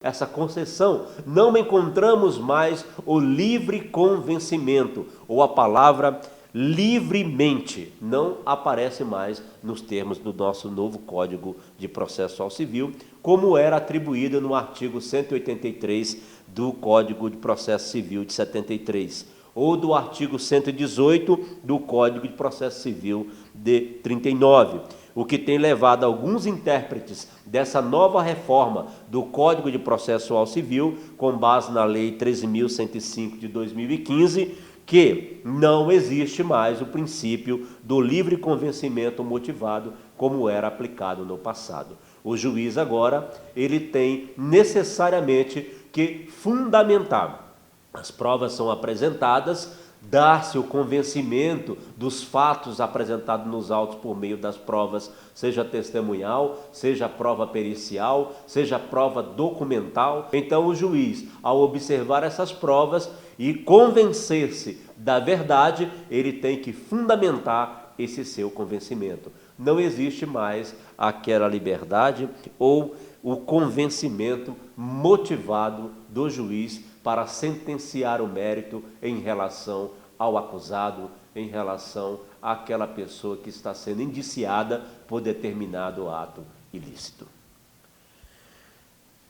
essa concessão, não encontramos mais o livre convencimento, ou a palavra livremente, não aparece mais nos termos do nosso novo Código de Processo Civil, como era atribuído no artigo 183 do Código de Processo Civil de 73, ou do artigo 118 do Código de Processo Civil de 39. O que tem levado alguns intérpretes dessa nova reforma do Código de Processo Civil, com base na Lei 13.105 de 2015, que não existe mais o princípio do livre convencimento motivado como era aplicado no passado. O juiz agora, ele tem necessariamente que fundamentar. As provas são apresentadas, dar-se o convencimento dos fatos apresentados nos autos por meio das provas, seja testemunhal, seja prova pericial, seja prova documental. Então o juiz, ao observar essas provas e convencer-se da verdade, ele tem que fundamentar esse seu convencimento. Não existe mais aquela liberdade ou o convencimento motivado do juiz para sentenciar o mérito em relação ao acusado, em relação àquela pessoa que está sendo indiciada por determinado ato ilícito.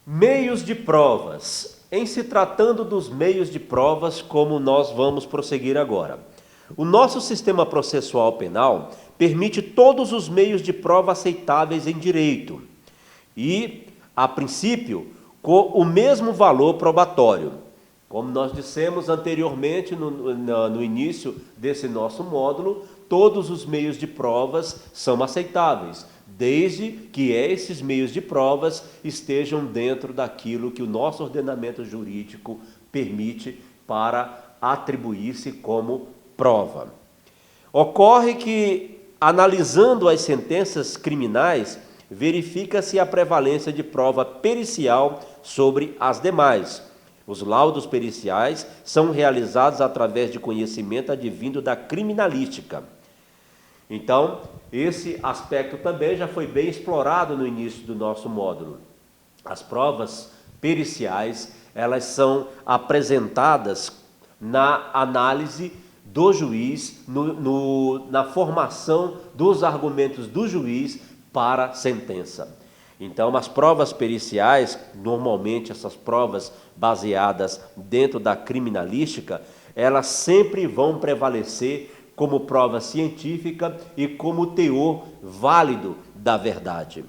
Meios de provas. Em se tratando dos meios de provas, como nós vamos prosseguir agora. O nosso sistema processual penal permite todos os meios de prova aceitáveis em direito e, a princípio, com o mesmo valor probatório. Como nós dissemos anteriormente no início desse nosso módulo, todos os meios de provas são aceitáveis, desde que esses meios de provas estejam dentro daquilo que o nosso ordenamento jurídico permite para atribuir-se como prova. Ocorre que, analisando as sentenças criminais, verifica-se a prevalência de prova pericial sobre as demais. Os laudos periciais são realizados através de conhecimento advindo da criminalística. Então, esse aspecto também já foi bem explorado no início do nosso módulo. As provas periciais, elas são apresentadas na análise do juiz, na formação dos argumentos do juiz para a sentença. Então, as provas periciais, normalmente essas provas baseadas dentro da criminalística, elas sempre vão prevalecer como prova científica e como teor válido da verdade.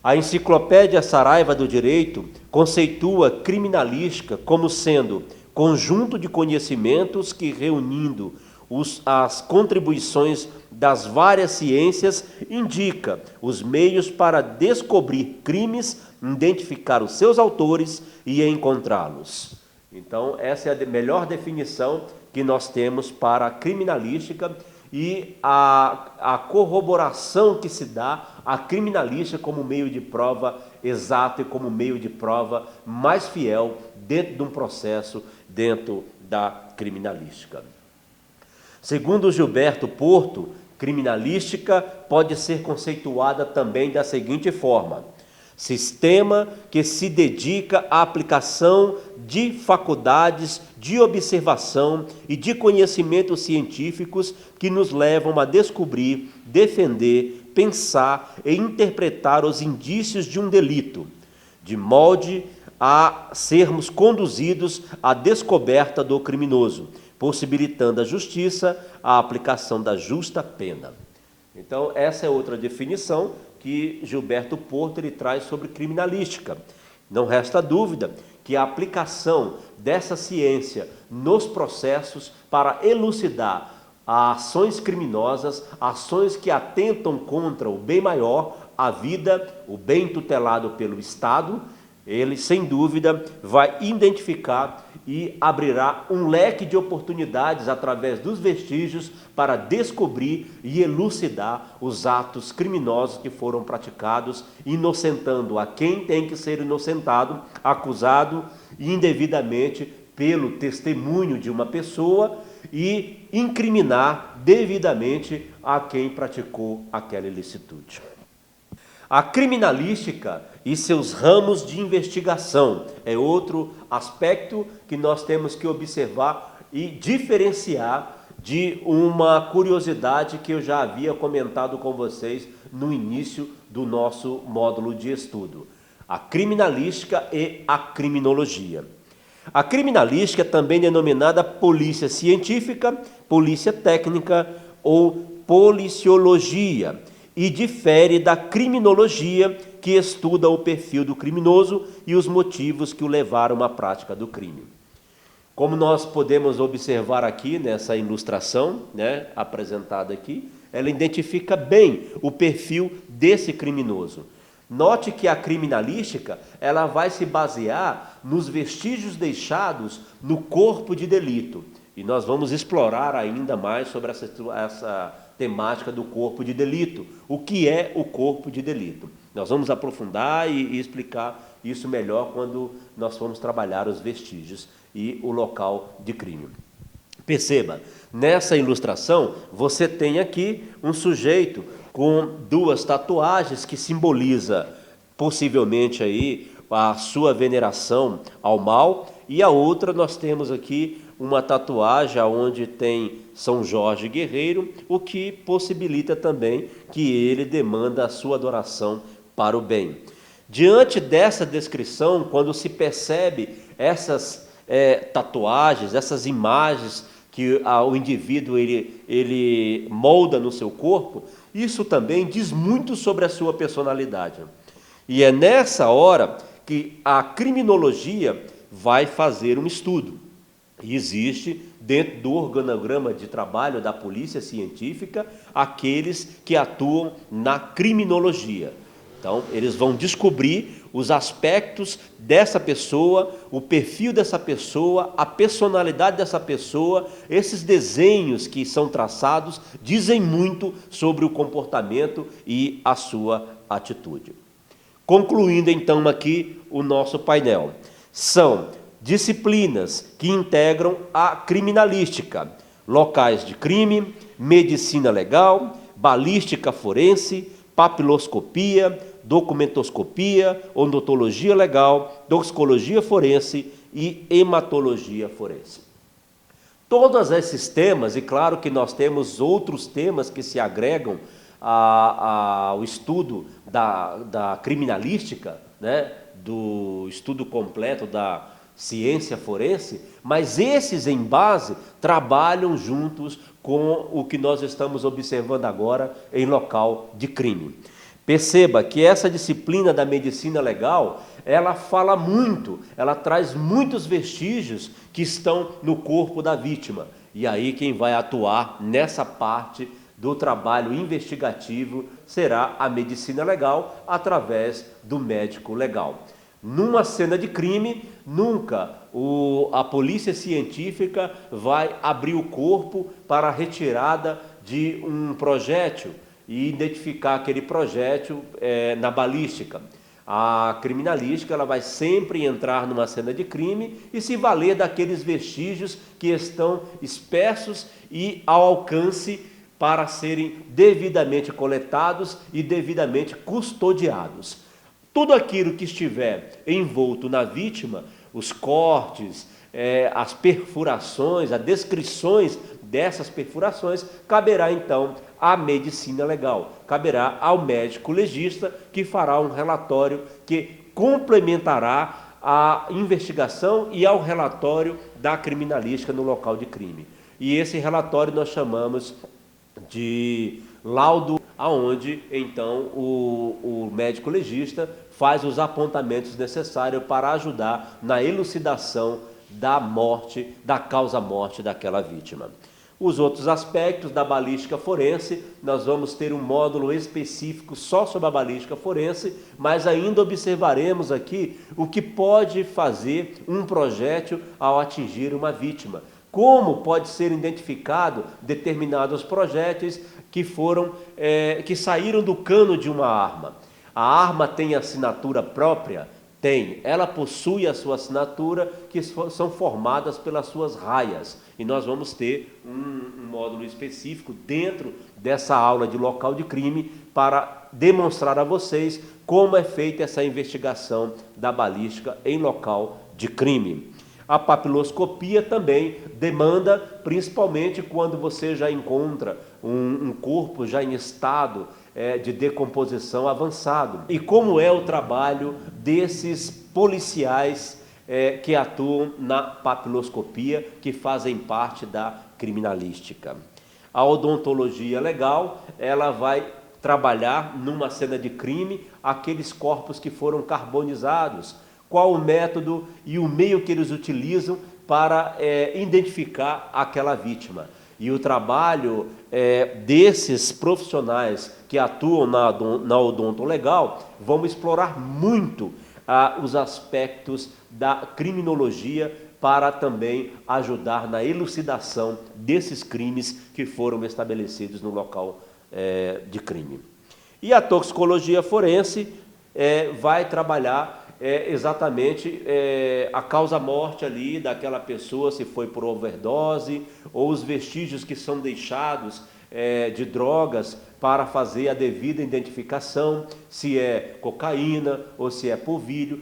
A Enciclopédia Saraiva do Direito conceitua criminalística como sendo conjunto de conhecimentos que, reunindo as contribuições das várias ciências, indica os meios para descobrir crimes, identificar os seus autores e encontrá-los. Então, essa é a melhor definição que nós temos para a criminalística e a corroboração que se dá à criminalística como meio de prova exato e como meio de prova mais fiel dentro de um processo, dentro da criminalística. Segundo Gilberto Porto, criminalística pode ser conceituada também da seguinte forma: sistema que se dedica à aplicação de faculdades de observação e de conhecimentos científicos que nos levam a descobrir, defender, pensar e interpretar os indícios de um delito, de molde a sermos conduzidos à descoberta do criminoso, possibilitando à justiça a aplicação da justa pena. Então, essa é outra definição que Gilberto Porto ele traz sobre criminalística. Não resta dúvida que a aplicação dessa ciência nos processos para elucidar ações criminosas, ações que atentam contra o bem maior, a vida, o bem tutelado pelo Estado, ele, sem dúvida, vai identificar e abrirá um leque de oportunidades através dos vestígios para descobrir e elucidar os atos criminosos que foram praticados, inocentando a quem tem que ser inocentado, acusado indevidamente pelo testemunho de uma pessoa e incriminar devidamente a quem praticou aquela ilicitude. A criminalística e seus ramos de investigação é outro aspecto que nós temos que observar e diferenciar de uma curiosidade que eu já havia comentado com vocês no início do nosso módulo de estudo. A criminalística e a criminologia. A criminalística é também denominada polícia científica, polícia técnica ou policiologia, e difere da criminologia, que estuda o perfil do criminoso e os motivos que o levaram à prática do crime. Como nós podemos observar aqui nessa ilustração, apresentada aqui, ela identifica bem o perfil desse criminoso. Note que a criminalística ela vai se basear nos vestígios deixados no corpo de delito. E nós vamos explorar ainda mais sobre essa temática do corpo de delito. O que é o corpo de delito? Nós vamos aprofundar e explicar isso melhor quando nós formos trabalhar os vestígios e o local de crime. Perceba, nessa ilustração você tem aqui um sujeito com duas tatuagens que simboliza possivelmente aí a sua veneração ao mal, e a outra nós temos aqui uma tatuagem onde tem São Jorge Guerreiro, o que possibilita também que ele demanda a sua adoração para o bem. Diante dessa descrição, quando se percebe essas tatuagens, essas imagens que o indivíduo ele molda no seu corpo, isso também diz muito sobre a sua personalidade. E é nessa hora que a criminologia vai fazer um estudo. E existe, dentro do organograma de trabalho da polícia científica, aqueles que atuam na criminologia. Então, eles vão descobrir os aspectos dessa pessoa, o perfil dessa pessoa, a personalidade dessa pessoa. Esses desenhos que são traçados dizem muito sobre o comportamento e a sua atitude. Concluindo então aqui o nosso painel, são disciplinas que integram a criminalística: locais de crime, medicina legal, balística forense, papiloscopia, documentoscopia, odontologia legal, toxicologia forense e hematologia forense. Todos esses temas, e claro que nós temos outros temas que se agregam ao estudo da criminalística, do estudo completo da ciência forense, mas esses em base trabalham juntos com o que nós estamos observando agora em local de crime. Perceba que essa disciplina da medicina legal, ela fala muito, ela traz muitos vestígios que estão no corpo da vítima. E aí quem vai atuar nessa parte do trabalho investigativo será a medicina legal através do médico legal. Numa cena de crime, nunca a polícia científica vai abrir o corpo para a retirada de um projétil e identificar aquele projétil na balística. A criminalística ela vai sempre entrar numa cena de crime e se valer daqueles vestígios que estão espessos e ao alcance para serem devidamente coletados e devidamente custodiados. Tudo aquilo que estiver envolto na vítima, os cortes, as perfurações, as descrições dessas perfurações, caberá então à medicina legal, caberá ao médico legista, que fará um relatório que complementará a investigação e ao relatório da criminalística no local de crime. E esse relatório nós chamamos de laudo, aonde então o médico legista faz os apontamentos necessários para ajudar na elucidação da morte, da causa-morte daquela vítima. Os outros aspectos da balística forense, nós vamos ter um módulo específico só sobre a balística forense, mas ainda observaremos aqui o que pode fazer um projétil ao atingir uma vítima. Como pode ser identificado determinados projéteis que saíram do cano de uma arma. A arma tem assinatura própria? Tem, ela possui a sua assinatura, que são formadas pelas suas raias. E nós vamos ter um módulo específico dentro dessa aula de local de crime para demonstrar a vocês como é feita essa investigação da balística em local de crime. A papiloscopia também demanda, principalmente quando você já encontra um corpo já em estado de decomposição avançado. E como é o trabalho desses policiais que atuam na papiloscopia, que fazem parte da criminalística. A odontologia legal, ela vai trabalhar numa cena de crime aqueles corpos que foram carbonizados, qual o método e o meio que eles utilizam para identificar aquela vítima. E o trabalho desses profissionais que atuam na odontolegal vão explorar muito os aspectos da criminologia para também ajudar na elucidação desses crimes que foram estabelecidos no local de crime. E a toxicologia forense vai trabalhar exatamente a causa-morte ali daquela pessoa, se foi por overdose, ou os vestígios que são deixados de drogas para fazer a devida identificação, se é cocaína ou se é polvilho,